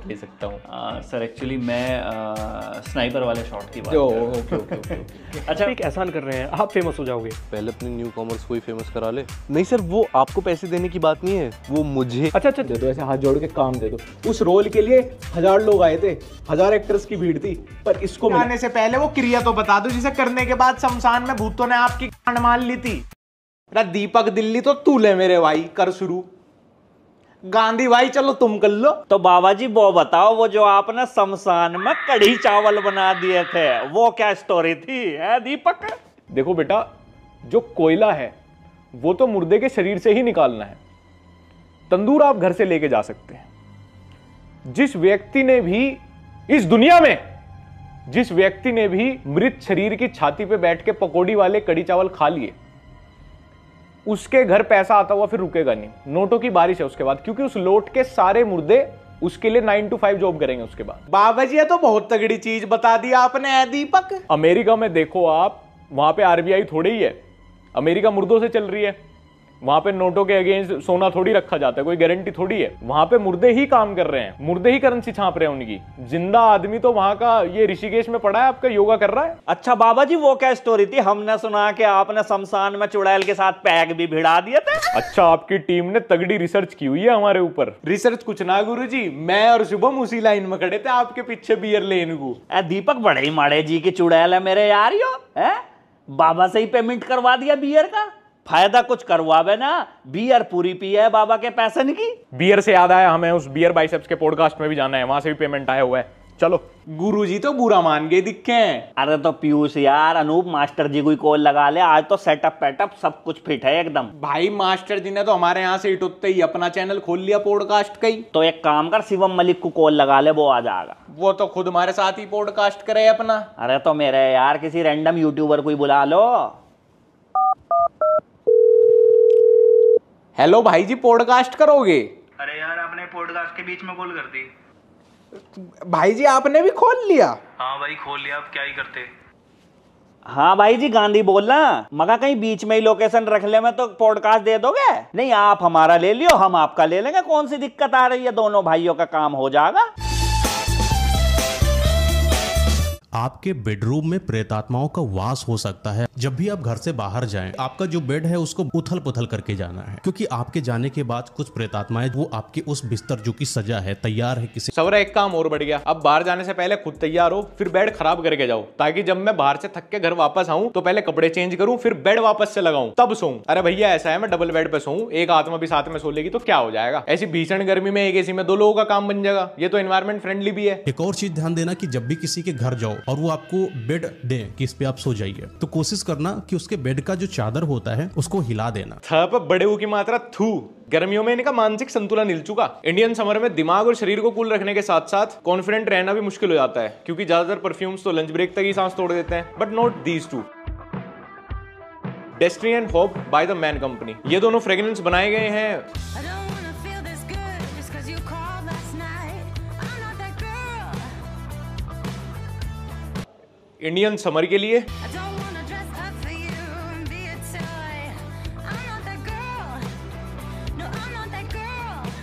ले सकता हूँ। सर एक्चुअली मैं स्नाइपर वाले शॉट की बात ओके। अच्छा एक एहसान कर रहे हैं, आप फेमस हो जाओगे। पहले अपने न्यू कॉमर्स को ही फेमस करा ले। नहीं सर, वो आपको पैसे देने की बात नहीं है, वो मुझे। अच्छा दे दो, ऐसे हाथ जोड़ के काम दे दो। उस रोल के लिए 1000 लोग आए थे, 1000 एक्टर्स की भीड़ थी, पर इसको आने से पहले वो क्रिया तो बता दो जिसे करने के बाद शमशान में भूतों ने आपकी कांड मान ली थी। दीपक दिल्ली तो तू ले मेरे भाई, कर शुरू। गांधी भाई चलो तुम कर लो। तो बाबा जी वो बताओ, वो जो आपने शमशान में कढ़ी चावल बना दिए थे, वो क्या स्टोरी थी है दीपक? देखो बेटा, जो कोयला है वो तो मुर्दे के शरीर से ही निकालना है, तंदूर आप घर से लेके जा सकते हैं। जिस व्यक्ति ने भी इस दुनिया में, जिस व्यक्ति ने भी मृत शरीर की छाती पे बैठ के पकौड़ी वाले कढ़ी चावल खा लिए, उसके घर पैसा आता हुआ फिर रुकेगा नहीं। नोटों की बारिश है उसके बाद, क्योंकि उस लोट के सारे मुर्दे उसके लिए 9 to 5 जॉब करेंगे उसके बाद। बाबा जी ये तो बहुत तगड़ी चीज बता दी आपने है दीपक। अमेरिका में देखो आप, वहां पे आरबीआई थोड़ी ही है, अमेरिका मुर्दों से चल रही है। वहां पे नोटों के अगेंस्ट सोना थोड़ी रखा जाता है, कोई गारंटी थोड़ी है। वहां पे मुर्दे ही काम कर रहे हैं, मुर्दे ही करेंसी छाप रहे हैं उनकी। जिंदा आदमी तो वहां का ये ऋषिकेश में पड़ा है, आपका योगा कर रहा है। अच्छा बाबा जी वो क्या स्टोरी थी? हमने सुना कि आपने शमशान में चुड़ैल के साथ पैक भी भिड़ा दिए थे। अच्छा, आपकी टीम ने तगड़ी रिसर्च की हुई है हमारे ऊपर। रिसर्च कुछ ना गुरुजी, मैं और शुभम उसी लाइन में खड़े थे आपके पीछे बियर लेने को। दीपक बड़े ही माड़े जी की चुड़ैल है मेरे यार यो है। बाबा से ही पेमेंट करवा दिया बियर का, फायदा कुछ करवावे ना, बियर पूरी पी है बाबा के पैसे की। बियर से याद आया, हमें उस बियर बाइसेप्स के पॉडकास्ट में भी जाना है, वहां से भी पेमेंट आया हुआ है। चलो। गुरुजी तो बुरा मान गए दिखे हैं। अरे तो पीयूष यार, अनूप मास्टर जी को कॉल लगा ले, आज तो सेटअप पैटअप सब कुछ फिट है एकदम। भाई मास्टर जी ने तो हमारे यहाँ से इटुत्ते ही अपना चैनल खोल लिया पॉडकास्ट का ही। तो एक काम कर, शिवम मलिक को कॉल लगा ले, वो आ जाएगा। वो तो खुद हमारे साथ ही पॉडकास्ट करे अपना। अरे तो मेरे यार किसी रैंडम यूट्यूबर को ही बुला लो। हेलो भाई जी, पॉडकास्ट करोगे? अरे यार आपने पॉडकास्ट के बीच में कॉल कर दी। भाई जी आपने भी खोल लिया? हाँ भाई खोल लिया, अब क्या ही करते। हाँ भाई जी, गांधी बोलना। मगर कहीं बीच में ही लोकेशन रख ले में तो पॉडकास्ट दे दोगे? नहीं, आप हमारा ले लियो, हम आपका ले लेंगे। कौन सी दिक्कत आ रही है, दोनों भाइयों का काम हो जाएगा। आपके बेडरूम में प्रेतात्माओं का वास हो सकता है। जब भी आप घर से बाहर जाएं, आपका जो बेड है उसको उथल पुथल करके जाना है, क्योंकि आपके जाने के बाद कुछ प्रेतात्माएं वो आपके उस बिस्तर जो कि सजा है, तैयार है किसी। सवरा एक काम और बढ़ गया, अब बाहर जाने से पहले खुद तैयार हो, फिर बेड खराब करके जाओ, ताकि जब मैं बाहर से थक के घर वापस आऊं तो पहले कपड़े चेंज करूं, फिर बेड वापस से लगाऊं, तब सोऊं। अरे भैया ऐसा है, मैं डबल बेड पे सोऊं, एक आत्मा भी साथ में सो लेगी तो क्या हो जाएगा। ऐसी भीषण गर्मी में एक एसी में 2 लोगों का काम बन जाएगा। ये तो एनवायरमेंट फ्रेंडली भी है। एक और चीज ध्यान देना कि जब भी किसी के घर जाओ और वो आपको बेड दें कि इस पे आप सो जाइए, तो कोशिश करना कि उसके बेड का जो चादर होता है उसको हिला देना। थप बड़े की मात्रा थू। गर्मियों में इनका मानसिक संतुलन हिल चुका। इंडियन समर में दिमाग और शरीर को कूल रखने के साथ साथ कॉन्फिडेंट रहना भी मुश्किल हो जाता है, क्योंकि ज्यादातर परफ्यूम्स तो लंच ब्रेक तक ही सांस तोड़ देते हैं। But not these two. Destiny and hope by the man company, ये दोनों फ्रेग्रेंस बनाए गए हैं इंडियन समर के लिए।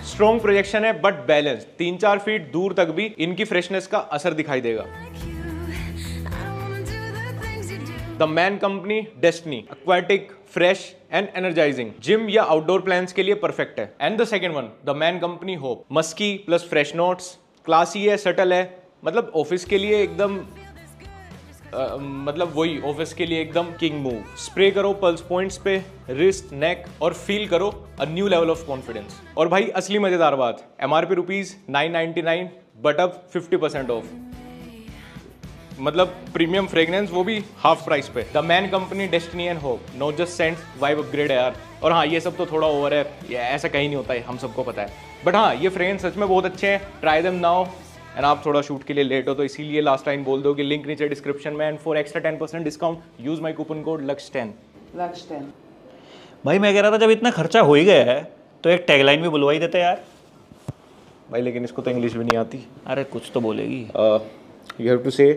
स्ट्रॉन्ग प्रोजेक्शन है बट बैलेंस, 3-4 फीट दूर तक भी इनकी फ्रेशनेस का असर दिखाई देगा। The man company destiny, aquatic, fresh and energizing, gym या आउटडोर प्लान्स के लिए परफेक्ट है। And the second one, the man company hope, musky plus fresh notes, classy है, सटल है, मतलब ऑफिस के लिए एकदम मतलब वही ऑफिस के लिए एकदम किंग मूव। स्प्रे करो पल्स पॉइंट्स पे, रिस्ट, नेक और फील करो a new level of confidence. और भाई असली मजेदार बात, MRP ₹999 बट अब 50% ऑफ, मतलब प्रीमियम फ्रेग्रेंस वो भी हाफ प्राइस पे। The man company destiny and hope, not just sent, vibe upgrade है यार। और हाँ, ये सब तो थोड़ा ओवर है, ये ऐसा कहीं नहीं होता है, हम सबको पता है। बट हाँ, ये फ्रेग्रेंस सच में बहुत अच्छे हैं, ट्राई देम नाउ। एंड आप थोड़ा शूट के लिए लेट हो तो इसीलिए लास्ट लाइन बोल दो कि लिंक नीचे डिस्क्रिप्शन में, and for extra 10% discount use my coupon code LUX10। भाई मैं कह रहा था जब इतना खर्चा हो ही गया है तो एक टैगलाइन भी बुलवा ही देते यार। भाई लेकिन इसको तो इंग्लिश भी नहीं आती। अरे कुछ तो बोलेगी। यू हैव टू से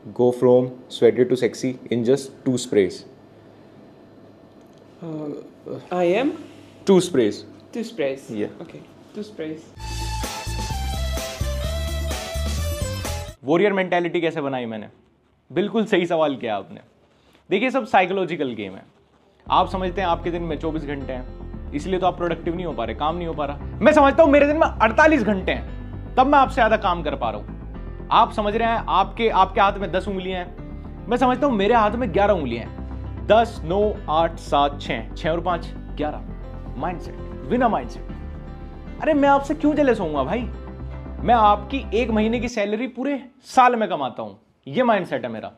go from sweaty too sexy in just 2 sprays। I am 2 sprays। 2 sprays. Yeah. Okay, 2 sprays. Warrior mentality कैसे बनाई मैंने? बिल्कुल सही सवाल किया आपने। देखिए, सब साइकोलॉजिकल गेम है। आप समझते हैं आपके दिन में 24 घंटे हैं, इसलिए तो आप प्रोडक्टिव नहीं हो पा रहे, काम नहीं हो पा रहा। मैं समझता हूं मेरे दिन में 48 घंटे हैं, तब मैं आपसे ज्यादा काम कर पा रहा हूं। आप समझ रहे हैं आपके हाथ में 10 उंगलियां हैं, मैं समझता हूं मेरे हाथ में 11 उंगलियां हैं। 10, 9, 8, 7, 6 और 5, 11। माइंडसेट, बिना माइंडसेट। अरे मैं आपसे क्यों जेलस होऊंगा भाई? मैं आपकी 1 महीने की सैलरी पूरे साल में कमाता हूं, ये माइंडसेट है मेरा।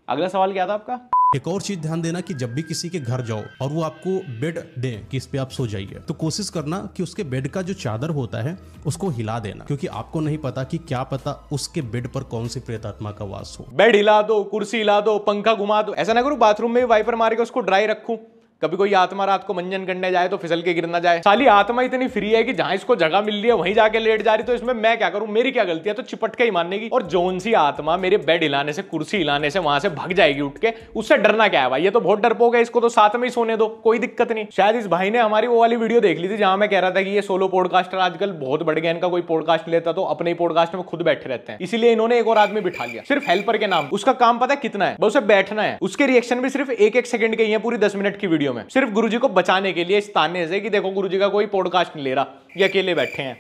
अगला सवाल क्या था आपका? एक और चीज ध्यान देना कि जब भी किसी के घर जाओ और वो आपको बेड दे कि इस पे आप सो जाइए, तो कोशिश करना कि उसके बेड का जो चादर होता है उसको हिला देना, क्योंकि आपको नहीं पता कि क्या पता उसके बेड पर कौन सी प्रेतात्मा का वास हो। बेड हिला दो, कुर्सी हिला दो, पंखा घुमा दो। ऐसा ना करूं बाथरूम में वाइपर मार के उसको ड्राई रखूं, कभी कोई आत्मा रात को मंजन करने जाए तो फिसल के गिर ना जाए। साली आत्मा इतनी फ्री है कि जहां इसको जगह मिल रही है वहीं जाके लेट जा रही, तो इसमें मैं क्या करूं? मेरी क्या गलती है? तो चिपट के ही मानने की। और जोन सी आत्मा मेरे बेड हिलाने से, कुर्सी हिलाने से वहां से भाग जाएगी उठ के, उससे डरना क्या है भाई? ये तो बहुत डरपोक है, इसको तो साथ में ही सोने दो, कोई दिक्कत नहीं। शायद इस भाई ने हमारी वो वाली वीडियो देख ली थी जहां मैं कह रहा था कि ये सोलो पॉडकास्टर आजकल बहुत बढ़ गए, इनका कोई पॉडकास्ट लेता तो अपने ही पॉडकास्ट में खुद बैठे रहते हैं, इसीलिए इन्होंने एक और आदमी बिठा लिया सिर्फ हेल्पर के नाम। उसका काम पता है कितना है? बस उसे बैठना है। उसके रिएक्शन भी सिर्फ 1-1 सेकंड के ही है पूरी 10 मिनट की वीडियो में, सिर्फ गुरुजी को बचाने के लिए, इस ताने से कि देखो गुरुजी का कोई पॉडकास्ट नहीं ले रहा, ये अकेले बैठे हैं।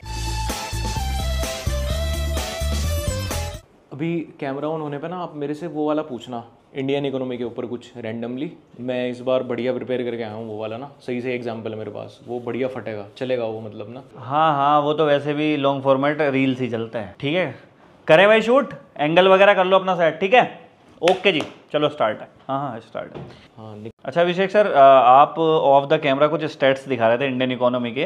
अभी कैमरा ऑन होने पे ना आप मेरे से वो वाला पूछना इंडियन इकोनॉमी के ऊपर कुछ रैंडमली। मैं इस बार बढ़िया प्रिपेयर करके आया हूँ, वो वाला ना सही से एग्जाम्पल है मेरे पास, वो बढ़िया फटेगा, चलेगा वो, मतलब ना। हाँ, वो तो वैसे भी लॉन्ग फॉर्मेट रील्स ही चलता है। ठीक है, करें भाई शूट, एंगल वगैरह कर लो अपना सेट। ठीक है, ओके जी, चलो स्टार्ट है। हाँ स्टार्ट है। अच्छा अभिषेक सर, आप ऑफ द कैमरा कुछ स्टैट्स दिखा रहे थे इंडियन इकोनॉमी के,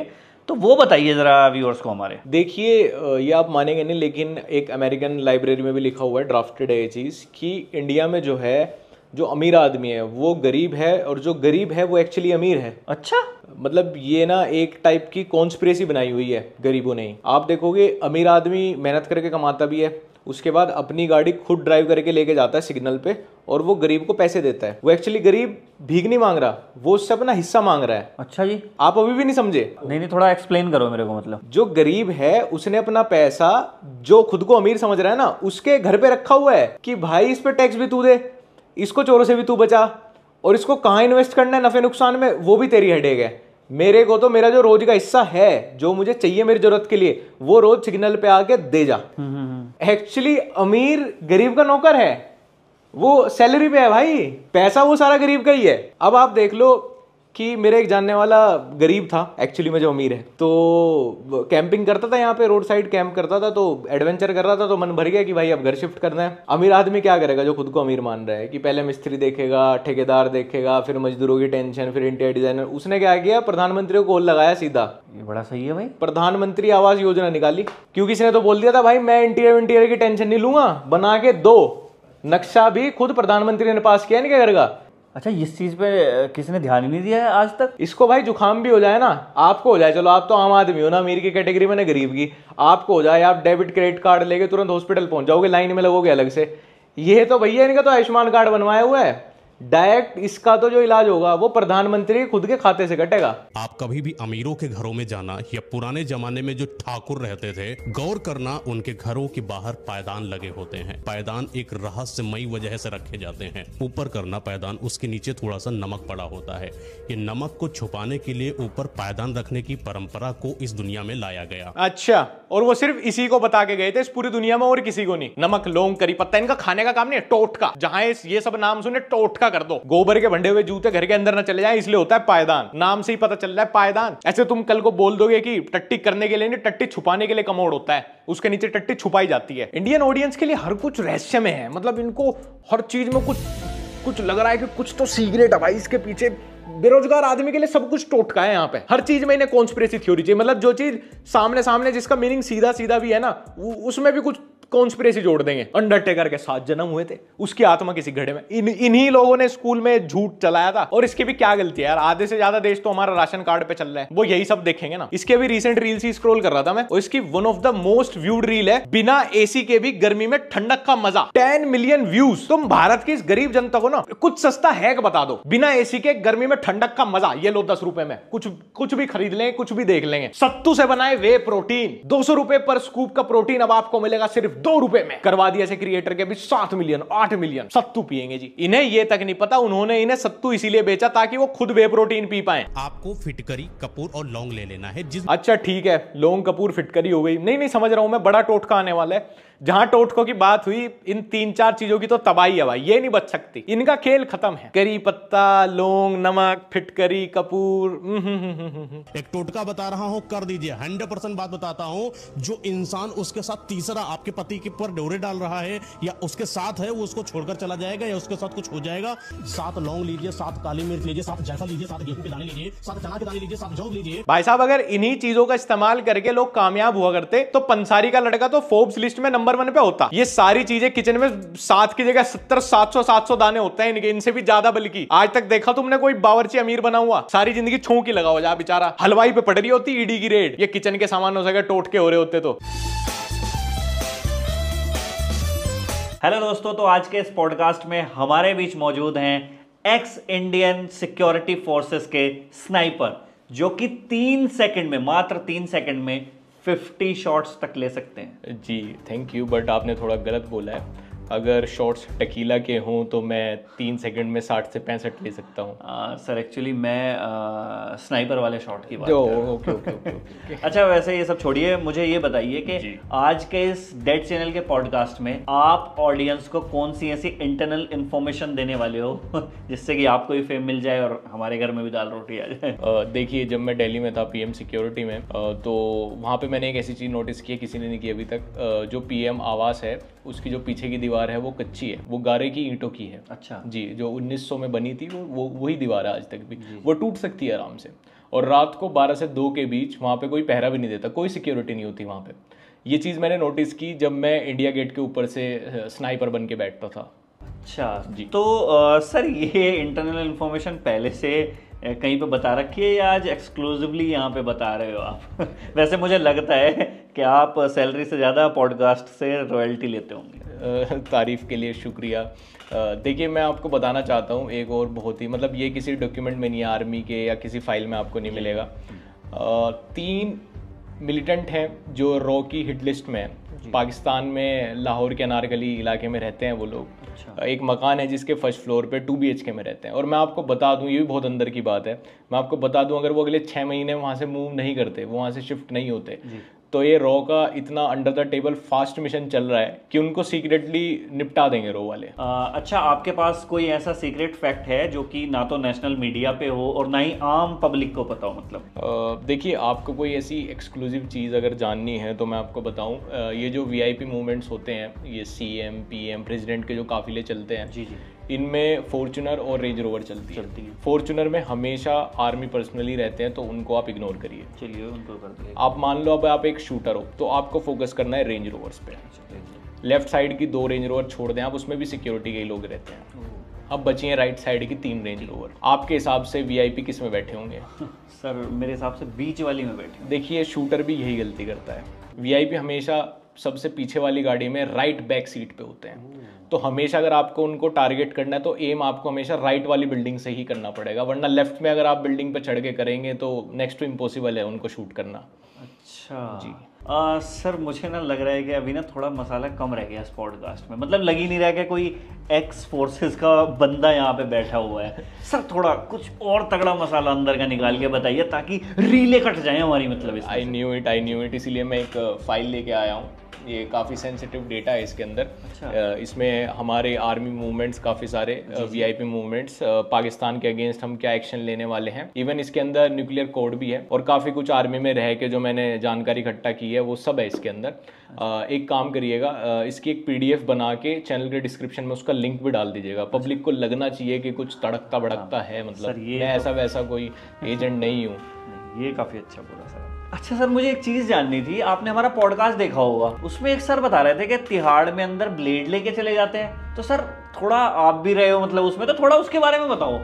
तो वो बताइए जरा व्यूअर्स को हमारे। देखिए, ये आप मानेंगे नहीं, लेकिन एक अमेरिकन लाइब्रेरी में भी लिखा हुआ है, ड्राफ्टेड है ये चीज़, कि इंडिया में जो है, जो अमीर आदमी है वो गरीब है और जो गरीब है वो एक्चुअली अमीर है। अच्छा, मतलब ये ना एक टाइप की कॉन्स्पिरेसी बनाई हुई है गरीबों ने ही। आप देखोगे अमीर आदमी मेहनत करके कमाता भी है, उसके बाद अपनी गाड़ी खुद ड्राइव करके लेके जाता है सिग्नल पे, और वो गरीब को पैसे देता है। वो एक्चुअली गरीब भीख नहीं मांग रहा, वो उससे अपना हिस्सा मांग रहा है। अच्छा जी, आप अभी भी नहीं समझे? नहीं, थोड़ा एक्सप्लेन करो मेरे को। मतलब जो गरीब है उसने अपना पैसा, जो खुद को अमीर समझ रहा है ना, उसके घर पे रखा हुआ है कि भाई इस पे टैक्स भी तू दे, इसको चोरों से भी तू बचा, और इसको कहाँ इन्वेस्ट करना है नफे नुकसान में वो भी तेरी हेडेक है। मेरे को तो मेरा जो रोज का हिस्सा है, जो मुझे चाहिए मेरी जरूरत के लिए, वो रोज सिग्नल पे आके दे जा। एक्चुअली अमीर गरीब का नौकर है, वो सैलरी पे है भाई, पैसा वो सारा गरीब का ही है। अब आप देख लो कि मेरा एक जानने वाला गरीब था एक्चुअली में, जो अमीर है, तो कैंपिंग करता था यहाँ पे, रोड साइड कैंप करता था, तो एडवेंचर कर रहा था, तो मन भर गया कि भाई अब घर शिफ्ट करना है। अमीर आदमी क्या करेगा जो खुद को अमीर मान रहा है, कि पहले मिस्त्री देखेगा, ठेकेदार देखेगा, फिर मजदूरों की टेंशन, फिर इंटीरियर डिजाइनर। उसने क्या किया, प्रधानमंत्री को कॉल लगाया सीधा। ये बड़ा सही है भाई, प्रधानमंत्री आवास योजना निकाली, क्योंकि इसने तो बोल दिया था भाई मैं इंटीरियर की टेंशन नहीं लूंगा, बना के दो। नक्शा भी खुद प्रधानमंत्री ने पास किया इनके घर का। अच्छा, इस चीज पे किसी ने ध्यान ही नहीं दिया है आज तक। इसको भाई जुकाम भी हो जाए ना, आपको हो जाए, चलो आप तो आम आदमी हो ना, अमीर की कैटेगरी में ना गरीब की, आपको हो जाए, आप डेबिट क्रेडिट कार्ड लेके तुरंत हॉस्पिटल पहुंच जाओगे, लाइन में लगोगे अलग से। ये तो भैया इनका तो आयुष्मान कार्ड बनवाया हुआ है, डायरेक्ट इसका तो जो इलाज होगा वो प्रधानमंत्री खुद के खाते से कटेगा। आप कभी भी अमीरों के घरों में जाना, या पुराने जमाने में जो ठाकुर रहते थे, गौर करना, उनके घरों के बाहर पायदान लगे होते हैं। पायदान एक रहस्यमयी वजह से रखे जाते हैं। ऊपर करना पायदान, उसके नीचे थोड़ा सा नमक पड़ा होता है। ये नमक को छुपाने के लिए ऊपर पायदान रखने की परंपरा को इस दुनिया में लाया गया। अच्छा, और वो सिर्फ इसी को बता के गए थे इस पूरी दुनिया में, और किसी को नहीं। नमक, लौंग, करी पत्ता इनका खाने का काम नहीं है, टोटका। जहां ये सब नाम सुने टोटका कर दो। गोबर के बंधे हुए जूते घर के अंदर न चले जाएं, इसलिए होता है पायदान। नाम से ही पता चल रहा है पायदान। ऐसे तुम कल को बोल दोगे कि टट्टी करने के लिए नहीं, टट्टी छुपाने के लिए कमोड होता है, उसके नीचे टट्टी छुपाई जाती है। इंडियन ऑडियंस के लिए हर कुछ रहस्य में है, मतलब इनको हर चीज में कुछ लग रहा है कि कुछ तो सीक्रेट है भाई इसके पीछे। बेरोजगार आदमी के लिए सब कुछ टोटका है यहाँ पे, हर चीज में इन्हें कॉन्स्पिरेसी थ्योरी चाहिए। मतलब जो चीज सामने सामने जिसका मीनिंग सीधा सीधा भी है ना, उसमें भी कुछ कॉन्स्पिरेसी जोड़ देंगे। अंडरटेकर के 7 जन्म हुए थे, उसकी आत्मा किसी घड़े में। इन्हीं लोगों ने स्कूल में झूठ चलाया था, और इसकी भी क्या गलती है यार? आधे से ज्यादा देश तो हमारा राशन कार्ड पे चल रहा है, वो यही सब देखेंगे ना। इसके भी रिसेंट रील्स ही स्क्रॉल कर रहा था मैं, और इसकी one of the most viewed reel है, बिना एसी के भी गर्मी में ठंडक का मजा, 10 मिलियन व्यूज। तुम भारत की इस गरीब जनता को ना कुछ सस्ता हैक बता दो, बिना एसी के गर्मी में ठंडक का मजा, ये लो 10 रुपए में कुछ भी खरीद लेंगे, कुछ भी देख लेंगे। सत्तू से बनाए वे प्रोटीन, 200 रुपए पर स्कूप का प्रोटीन अब आपको मिलेगा सिर्फ ₹2 में करवा दिया ऐसे क्रिएटर के भी 7 मिलियन 8 मिलियन सत्तू पिएंगे जी। इन्हें ये तक नहीं पता उन्होंने इन्हें सत्तू इसीलिए बेचा ताकि वो खुद वे प्रोटीन पी पाए। आपको फिटकरी, कपूर और लौंग ले लेना है। जिस अच्छा ठीक है, लौंग कपूर फिटकरी हो गई। नहीं समझ रहा हूं मैं, बड़ा टोटका आने वाला है। जहां टोटकों की बात हुई, इन 3-4 चीजों की तो तबाही है भाई, ये नहीं बच सकती। इनका खेल खत्म है। करी पत्ता, लौंग, नमक, फिटकरी, कपूर। एक टोटका बता रहा हूं, कर दीजिए। 100% बात बताता हूं, जो इंसान उसके साथ तीसरा आपके पति के पर डोरे डाल रहा है या उसके साथ है, वो उसको छोड़कर चला जाएगा या उसके साथ कुछ हो जाएगा। 7 लौंग लीजिए, 7 काली मिर्च लीजिए, 7 जायफल लीजिए, 7 गेहूं के दाने लीजिए, 7 चना के दाने लीजिए, 7 जौ लीजिए। भाई साहब, अगर इन्हीं चीजों का इस्तेमाल करके लोग कामयाब हुआ करते तो पंसारी का लड़का तो फोर्ब्स लिस्ट में नंबर 1 पे होता। ये सारी चीजें किचन में 7 की जगह 70, 700 दाने होते हैं इनके, इनसे भी ज्यादा। बल्कि आज तक देखा तुमने कोई बावर्ची अमीर बना हुआ? सारी जिंदगी छौं की लगा हो जा बेचारा, हलवाई पे पड़ रही होती ईडी की रेड। ये किचन के सामानों से टोटके हो रहे होते तो। हेलो दोस्तों, तो आज के इस पॉडकास्ट में हमारे बीच मौजूद हैं एक्स इंडियन सिक्योरिटी फोर्सेस के स्नाइपर, जो कि 3 सेकंड में, मात्र 3 सेकंड में 50 शॉट्स तक ले सकते हैं। जी थैंक यू, बट आपने थोड़ा गलत बोला है। अगर शॉट्स टकीला के हों तो मैं 3 सेकंड में 60 से 65 ले सकता हूँ। सर एक्चुअली मैं स्नाइपर वाले शॉट की बात कर रहा हूँ। ओके। अच्छा, वैसे ये सब छोड़िए, मुझे ये बताइए कि आज के इस डेड चैनल के पॉडकास्ट में आप ऑडियंस को कौन सी ऐसी इंटरनल इंफॉर्मेशन देने वाले हो जिससे कि आपको भी फेम मिल जाए और हमारे घर में भी दाल रोटी आ जाए? देखिए, जब मैं दिल्ली में था पीएम सिक्योरिटी में, तो वहाँ पे मैंने एक ऐसी चीज़ नोटिस की है, किसी ने नहीं की अभी तक। जो पीएम आवास है उसकी जो पीछे की दीवार है वो कच्ची है, वो गारे की ईंटों की है। अच्छा जी, जो 1900 में बनी थी वो वही दीवार है आज तक भी। वो टूट सकती है आराम से। और रात को 12 से 2 के बीच वहाँ पे कोई पहरा भी नहीं देता, कोई सिक्योरिटी नहीं होती वहाँ पे। ये चीज़ मैंने नोटिस की जब मैं इंडिया गेट के ऊपर से स्नाइपर बन के बैठता था। अच्छा जी। तो सर, ये इंटरनल इंफॉर्मेशन पहले से कहीं पे बता रखी है या आज एक्सक्लूसिवली यहाँ पे बता रहे हो आप? वैसे मुझे लगता है कि आप सैलरी से ज़्यादा पॉडकास्ट से रॉयल्टी लेते होंगे। तारीफ़ के लिए शुक्रिया। देखिए, मैं आपको बताना चाहता हूँ एक और बहुत ही, मतलब ये किसी डॉक्यूमेंट में नहीं है, आर्मी के या किसी फाइल में आपको नहीं मिलेगा। 3 मिलिटेंट हैं जो रॉ की हिट लिस्ट में है। पाकिस्तान में लाहौर के अनारकली इलाके में रहते हैं वो लोग। अच्छा। एक मकान है जिसके फर्स्ट फ्लोर पे 2 BHK में रहते हैं। और मैं आपको बता दूं, ये भी बहुत अंदर की बात है, मैं आपको बता दूं, अगर वो अगले 6 महीने वहाँ से मूव नहीं करते, वो वहाँ से शिफ्ट नहीं होते, तो ये रॉ का इतना under the table fast mission चल रहा है कि उनको सीक्रेटली निपटा देंगे रॉ वाले। अच्छा, आपके पास कोई ऐसा सीक्रेट फैक्ट है जो कि ना तो नेशनल मीडिया पे हो और ना ही आम पब्लिक को पता हो? मतलब देखिए, आपको कोई ऐसी एक्सक्लूसिव चीज़ अगर जाननी है तो मैं आपको बताऊं, ये जो VIP मूवमेंट्स होते हैं, ये CM PM प्रेसिडेंट के जो काफिले चलते हैं, जी, इनमें फॉर्च्यूनर और रेंज रोवर चलती है। फॉर्च्यूनर में हमेशा आर्मी पर्सनली रहते हैं, तो उनको आप इग्नोर करिए। चलिए, उनको कर दिए। आप मान लो अब आप एक शूटर हो, तो आपको फोकस करना है रेंज रोवर्स पे। लेफ्ट साइड की 2 रेंज रोवर छोड़ दें आप, उसमें भी सिक्योरिटी के ही लोग रहते हैं। अब बची हैं राइट साइड की 3 रेंज रोवर। आपके हिसाब से VIP किस में बैठे होंगे? सर मेरे हिसाब से बीच वाली में बैठे। देखिए, शूटर भी यही गलती करता है। VIP हमेशा सबसे पीछे वाली गाड़ी में राइट बैक सीट पे होते हैं। तो हमेशा अगर आपको उनको टारगेट करना है तो एम आपको हमेशा राइट वाली बिल्डिंग से ही करना पड़ेगा, वरना लेफ्ट में अगर आप बिल्डिंग पे चढ़ के करेंगे तो नेक्स्ट टू इम्पॉसिबल है उनको शूट करना। अच्छा जी। सर मुझे ना लग रहा है कि अभी ना थोड़ा मसाला कम रह गया इस पॉडकास्ट में। मतलब लग ही नहीं रहा कि कोई एक्स फोर्सेस का बंदा यहाँ पे बैठा हुआ है। सर थोड़ा कुछ और तगड़ा मसाला अंदर का निकाल के बताइए ताकि रीले कट जाए हमारी। मतलब आई न्यू इट, इसीलिए मैं एक फाइल लेके आया हूँ। ये काफ़ी सेंसिटिव डेटा है इसके अंदर। अच्छा। इसमें हमारे आर्मी मूवमेंट्स काफ़ी सारे, VIP मूवमेंट्स, पाकिस्तान के अगेंस्ट हम क्या एक्शन लेने वाले हैं। इवन इसके अंदर न्यूक्लियर कोड भी है और काफ़ी कुछ आर्मी में रह के जो मैंने जानकारी इकट्ठा की है वो सब है इसके अंदर। एक काम करिएगा, इसकी एक PDF बना के चैनल के डिस्क्रिप्शन में उसका लिंक भी डाल दीजिएगा। पब्लिक को लगना चाहिए कि कुछ तड़कता भड़कता है। मतलब मैं ऐसा वैसा कोई एजेंट नहीं हूँ। ये काफ़ी अच्छा बोला सर। अच्छा सर, मुझे एक चीज़ जाननी थी। आपने हमारा पॉडकास्ट देखा होगा, उसमें एक सर बता रहे थे कि तिहाड़ में अंदर ब्लेड लेके चले जाते हैं। तो सर थोड़ा आप भी रहे हो मतलब उसमें, तो थोड़ा उसके बारे में बताओ।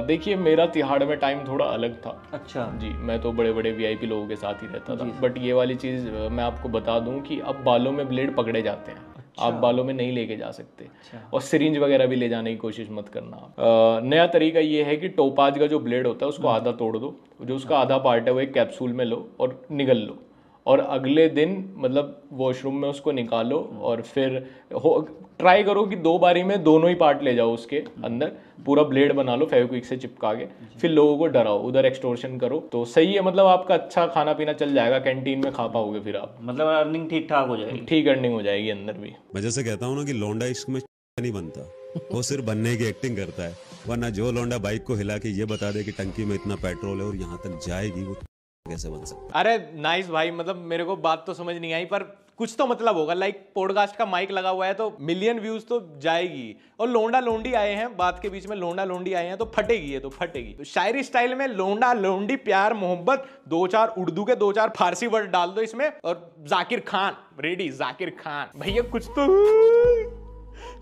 देखिए, मेरा तिहाड़ में टाइम थोड़ा अलग था। अच्छा जी, मैं तो बड़े बड़े VIP लोगों के साथ ही रहता था। बट ये वाली चीज़ मैं आपको बता दूं कि अब बालों में ब्लेड पकड़े जाते हैं। आप बालों में नहीं लेके जा सकते। और सिरिंज वगैरह भी ले जाने की कोशिश मत करना। नया तरीका ये है कि टोपाज का जो ब्लेड होता है उसको आधा तोड़ दो, जो उसका आधा पार्ट है वो एक कैप्सूल में लो और निगल लो, और अगले दिन मतलब वॉशरूम में उसको निकालो और फिर ट्राई करो कि 2 बारी में दोनों ही पार्ट ले जाओ उसके अंदर, पूरा ब्लेड बना लो फेविक्विक से चिपका के, फिर लोगों को डराओ, उधर एक्सटोर्शन करो, तो सही है। मतलब आपका अच्छा खाना पीना चल जाएगा, कैंटीन में खा पाओगे फिर आप, मतलब अर्निंग ठीक ठाक हो जाएगी। ठीक अर्निंग हो जाएगी अंदर भी। मैं जैसे कहता हूँ ना कि लौंडा इश्क में नहीं बनता, वो सिर्फ बनने की एक्टिंग करता है, वरना जो लौंडा बाइक को हिला के ये बता दे कि टंकी में इतना पेट्रोल है और यहाँ तक जाएगी, वो कैसे बन सकता। अरे नाइस भाई, मतलब मेरे को बात तो समझ नहीं आई पर कुछ तो मतलब होगा। लाइक पॉडकास्ट का माइक लगा हुआ है तो मिलियन व्यूज तो जाएगी, और लोंडा लोंडी आए हैं बात के बीच में, लोंडा लोंडी आए हैं तो फटेगी, ये तो फटेगी। तो शायरी स्टाइल में लोंडा लोंडी प्यार मोहब्बत 2-4 उर्दू के 2-4 फारसी वर्ड डाल दो इसमें, और जाकिर खान रेडी, जाकिर खान भैया कुछ तो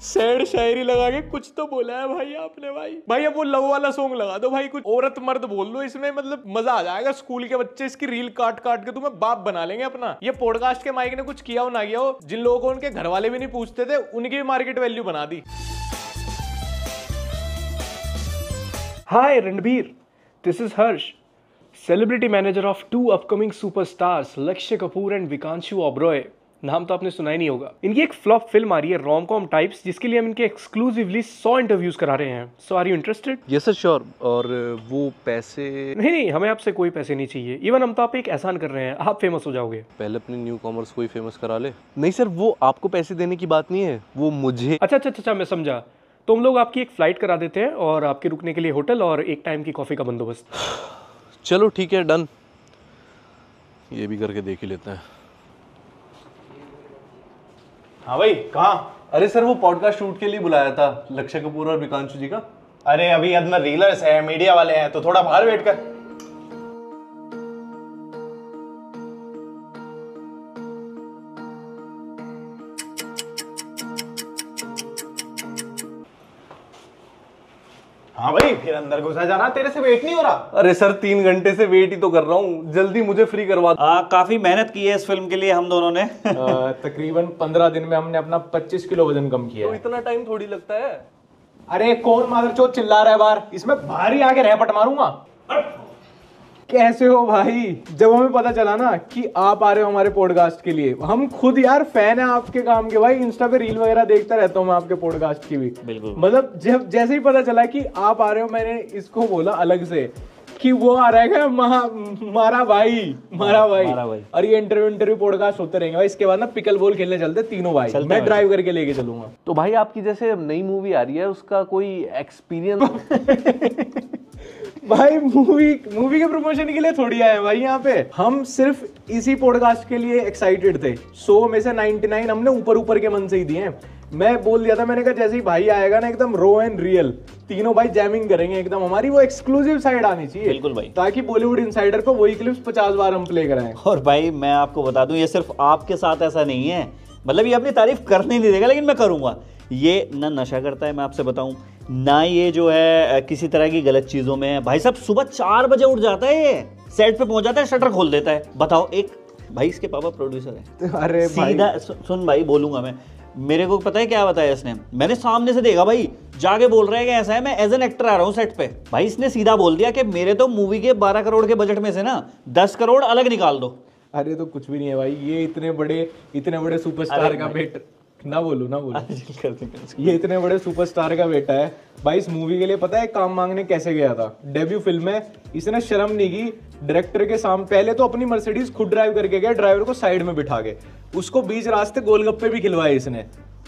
सैड शायरी लगा के कुछ तो बोला है भाई आपने। भाई अब वो लव वाला सॉन्ग लगा दो भाई, कुछ औरत मर्द बोल दो इसमें, मतलब मजा आ जाएगा। स्कूल के बच्चे इसकी रील काट काट के तुम्हें बाप बना लेंगे अपना। ये पॉडकास्ट के माइक ने कुछ किया हो ना किया हो, जिन लोगों को उनके घर वाले भी नहीं पूछते थे उनकी भी मार्केट वैल्यू बना दी। Hi Ranbir, this is Harsh, celebrity manager of 2 upcoming superstars Lakshya Kapoor and Vikanshu Oberoi। नाम तो आपने सुना ही नहीं होगा। इनकी एक फ्लॉप फिल्म आ रही है रोम-कॉम टाइप्स, जिसके लिए हम इनके एक्सक्लूसिवली 100 इंटरव्यूज करा रहे हैं। So are you interested? Yes sir sure. और वो पैसे? नहीं, हमें आपसे कोई पैसे नहीं चाहिए। इवन हम तो आप एक एहसान कर रहे हैं, आप फेमस हो जाओगे। पहले अपने न्यू कॉमर्स को ही फेमस करा ले। नहीं सर, वो आपको पैसे देने की बात नहीं है, वो मुझे। अच्छा, मैं समझा। तो हम लोग आपकी एक फ्लाइट करा देते हैं और आपके रुकने के लिए होटल और एक टाइम की कॉफी का बंदोबस्त। चलो ठीक है, डन। ये भी करके देख ही लेते हैं। हाँ भाई कहाँ? अरे सर, वो पॉडकास्ट शूट के लिए बुलाया था लक्ष्य कपूर और विकांशु जी का। अरे अभी अंदर रीलर्स है, मीडिया वाले हैं, तो थोड़ा बाहर वेट कर। हाँ भाई फिर अंदर घुसा जा रहा, तेरे से वेट नहीं हो रहा। अरे सर 3 घंटे से वेट ही तो कर रहा हूँ, जल्दी मुझे फ्री करवा। काफी मेहनत की है इस फिल्म के लिए हम दोनों ने। तकरीबन 15 दिन में हमने अपना 25 किलो वजन कम किया तो है। इतना टाइम थोड़ी लगता है। अरे कौन मादरचोद चिल्ला रहा है बाहर? इसमें बाहर ही आके रहपट मारूंगा। कैसे हो भाई? जब हमें पता चला ना कि आप आ रहे हो हमारे पॉडकास्ट के लिए, हम खुद यार फैन है आपके काम के भाई। इंस्टा पे रील वगैरह देखता रहता हूँ मैं आपके पॉडकास्ट की भी। बिल्कुल। मतलब जब जैसे ही पता चला कि आप आ रहे हो, मैंने इसको बोला अलग से कि वो आ रहा है मारा भाई। और ये इंटरव्यू पॉडकास्ट होते रहेंगे भाई। इसके बाद ना पिकल बॉल खेलने चलते तीनों भाई, मैं ड्राइव करके लेके चलूंगा। तो भाई आपकी जैसे नई मूवी आ रही है, उसका कोई एक्सपीरियंस? भाई मूवी के प्रमोशन के लिए थोड़ी आए भाई यहाँ पे। हम सिर्फ इसी पॉडकास्ट के लिए एक्साइटेड थे। 100 में से 99 हमने ऊपर के मन से ही दिए हैं। मैं बोल दिया था, मैंने कहा जैसे ही भाई आएगा ना एकदम रॉ एंड रियल, तीनों भाई जैमिंग करेंगे एकदम। हमारी वो एक्सक्लूसिव साइड आनी चाहिए। बिल्कुल भाई, ताकि बॉलीवुड इनसाइडर को वही क्लिप्स 50 बार हम प्ले कराएं। और भाई मैं आपको बता दूं, ये सिर्फ आपके साथ ऐसा नहीं है, मतलब ये अपनी तारीफ करने नहीं देगा, लेकिन मैं करूंगा। ये ना नशा करता है, मैं आपसे बताऊं, ना ये जो है किसी तरह की गलत चीजों में है। भाई साहब सुबह 4 बजे उठ जाता है, ये सेट पे पहुंच जाता है, शटर खोल देता है। बताओ, एक भाई इसके पापा प्रोड्यूसर है। अरे सीधा सुन भाई, बोलूंगा मैं। मेरे को पता है क्या बताया इसने, मैंने सामने से देखा भाई, जाके बोल रहा है कि ऐसा है मैं एज एन एक्टर आ रहा हूँ सेट पे। भाई इसने सीधा बोल दिया कि मेरे तो मूवी के 12 करोड़ के बजट में से ना 10 करोड़ अलग निकाल दो। अरे तो कुछ भी नहीं है भाई, ये इतने बड़े सुपरस्टार का बेटा, ना बोलू ये इतने बड़े सुपरस्टार का बेटा है भाई। इस मूवी के लिए पता है काम मांगने कैसे गया था? डेब्यू फिल्म है, इसने शर्म नहीं की, डायरेक्टर के सामने पहले तो अपनी मर्सिडीज खुद ड्राइव करके गया, ड्राइवर को साइड में बिठा के, उसको बीच रास्ते गोलगप्पे भी खिलवाए इसने।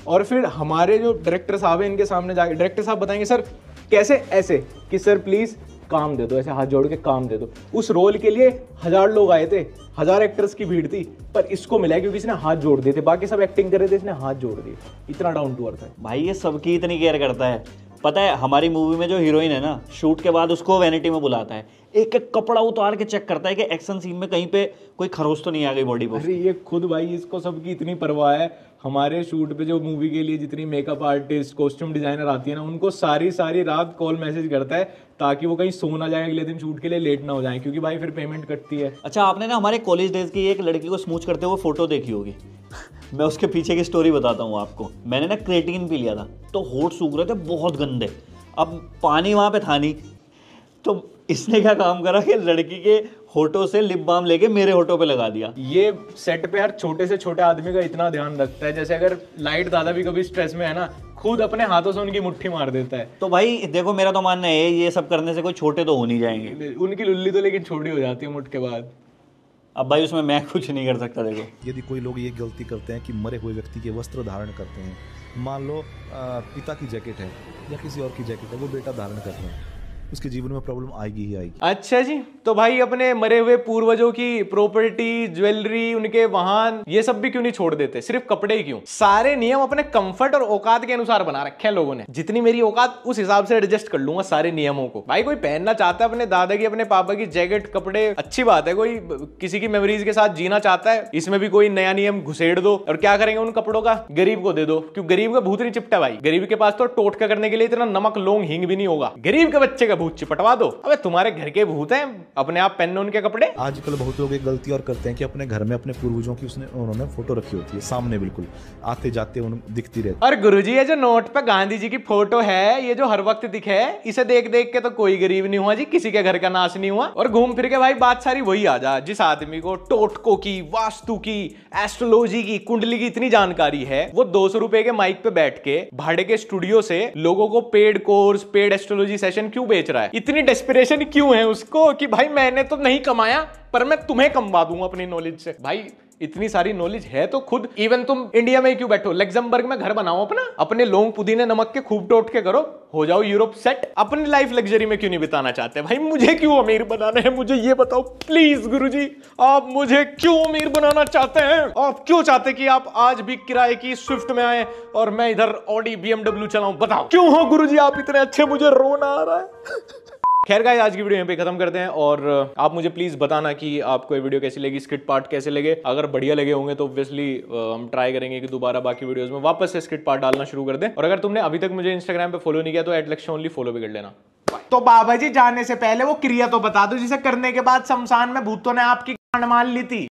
और फिर हमारे जो डायरेक्टर साहब है इनके सामने जाके डायरेक्टर साहब बताएंगे सर कैसे, ऐसे कि सर प्लीज काम दे दो, ऐसे हाथ जोड़ के काम दे दो। उस रोल के लिए 1000 लोग आए थे, 1000 एक्टर्स की भीड़ थी, पर इसको मिला क्योंकि इसने हाथ जोड़ दिए थे। बाकी सब एक्टिंग कर रहे थे, इसने हाथ जोड़ दिए। इतना डाउन टू अर्थ है भाई, ये सबकी इतनी केयर करता है। पता है हमारी मूवी में जो हीरोइन है ना, शूट के बाद उसको वैनिटी में बुलाता है, एक एक कपड़ा उतार के चेक करता है कि एक्शन सीन में कहीं पे कोई खरोच तो नहीं आ गई बॉडी पर। अरे ये खुद भाई, इसको सबकी इतनी परवाह है। हमारे शूट पे जो मूवी के लिए जितनी मेकअप आर्टिस्ट, कॉस्ट्यूम डिजाइनर आती है ना, उनको सारी रात कॉल मैसेज करता है ताकि वो कहीं सो ना जाए अगले दिन शूट के लिए, लेट ना हो जाए, क्योंकि भाई फिर पेमेंट कटती है। अच्छा, आपने ना हमारे कॉलेज डेज की एक लड़की को स्मूच करते हुए फोटो देखी होगी। मैं उसके पीछे की स्टोरी बताता हूँ आपको। मैंने ना क्रेटीन पी लिया था, तो होठ सूख रहे थे बहुत गंदे। अब पानी वहाँ पे था नहीं, तो इसने क्या काम करा कि लड़की के होठों से लिप बाम लेके मेरे होठों पे लगा दिया। ये सेट पे हर छोटे से छोटे आदमी का इतना ध्यान रखता है, जैसे अगर लाइट दादा भी कभी स्ट्रेस में है ना, खुद अपने हाथों से उनकी मुट्ठी मार देता है। तो भाई देखो, मेरा तो मानना है ये सब करने से कोई छोटे तो हो नहीं जाएंगे। उनकी लुल्ली तो लेकिन छोटी हो जाती है मुठ के बाद। अब भाई उसमें मैं कुछ नहीं कर सकता। देखो यदि कोई लोग ये गलती करते हैं कि मरे हुए व्यक्ति के वस्त्र धारण करते हैं, मान लो पिता की जैकेट है या किसी और की जैकेट है, वो बेटा धारण कर रहे हैं, उसके जीवन में प्रॉब्लम आएगी ही आएगी। अच्छा जी, तो भाई अपने मरे हुए पूर्वजों की प्रॉपर्टी, ज्वेलरी, उनके वाहन, ये सब भी क्यों नहीं छोड़ देते? सिर्फ कपड़े ही क्यों? सारे नियम अपने कंफर्ट और औकात के अनुसार बना रखे हैं लोगों ने। जितनी मेरी औकात उस हिसाब से एडजस्ट कर लूंगा सारे नियमों को। भाई कोई पहनना चाहता है अपने दादा की, अपने पापा की जैकेट, कपड़े, अच्छी बात है। कोई किसी की मेमोरीज के साथ जीना चाहता है, इसमें भी कोई नया नियम घुसेड़ दो। और क्या करेंगे उन कपड़ों का? गरीब को दे दो, क्यों? गरीब का भूत नहीं चिपटा भाई। गरीब के पास तो टोटका करने के लिए इतना नमक, लौंग, हींग भी नहीं होगा। गरीब के बच्चे का भूत चिपटवा दो। अबे तुम्हारे घर के भूत हैं, अपने आप पहनने उनके कपड़े। आजकल बहुत लोग एक गलती और करते हैं कि अपने घर में अपने पूर्वजों की उन्होंने फोटो रखी होती है सामने, बिल्कुल आते जाते उन दिखती रहती। और गुरुजी ये जो नोट पे गांधी जी की फोटो है, ये जो हर वक्त दिखे, इसे देख देख के तो कोई गरीब नहीं हुआ जी, किसी के घर का नाश नहीं हुआ। और घूम फिर के भाई बात सारी वही आ जा, जिस आदमी को टोटकों की, वास्तु की, एस्ट्रोलॉजी की, कुंडली की इतनी जानकारी है, वो 200 रुपए के माइक पे बैठ के भाड़े के स्टूडियो से लोगों को paid course, paid astrology session क्यों बेच रहा है? इतनी डेस्पिरेशन क्यों है उसको कि भाई मैंने तो नहीं कमाया पर मैं तुम्हें कमवा दूंगा अपनी नॉलेज से। भाई इतनी सारी नॉलेज है तो खुद इवन तुम इंडिया में क्यों बैठो, लग्जमबर्ग में घर बनाओ अपना, अपने लौंग पुदीने नमक के खूब टोट के करो, हो जाओ यूरोप सेट। अपनी लाइफ लग्जरी में क्यों नहीं बिताना चाहते? भाई मुझे क्यों अमीर बनाना है, मुझे ये बताओ प्लीज गुरुजी, आप मुझे क्यों अमीर बनाना चाहते हैं? आप क्यों चाहते कि आप आज भी किराए की स्विफ्ट में आए और मैं इधर ऑडी BMW चलाऊं? बताओ क्यों हो गुरुजी आप इतने अच्छे? मुझे रोना आ रहा है। खैर गाइस, आज की वीडियो यहीं पे खत्म करते हैं और आप मुझे प्लीज बताना कि आपको ये वीडियो कैसी लगी, स्किट पार्ट कैसे लगे। अगर बढ़िया लगे होंगे तो ऑब्वियसली हम ट्राई करेंगे कि दोबारा बाकी वीडियोस में वापस से स्किट पार्ट डालना शुरू कर दें। और अगर तुमने अभी तक मुझे इंस्टाग्राम पे फॉलो नहीं किया तो @लक्ष्य फॉलो भी कर लेना। तो बाबा जी जाने से पहले वो क्रिया तो बता दो जिसे करने के बाद शमशान में भूतों ने आपकी गांड मान ली थी।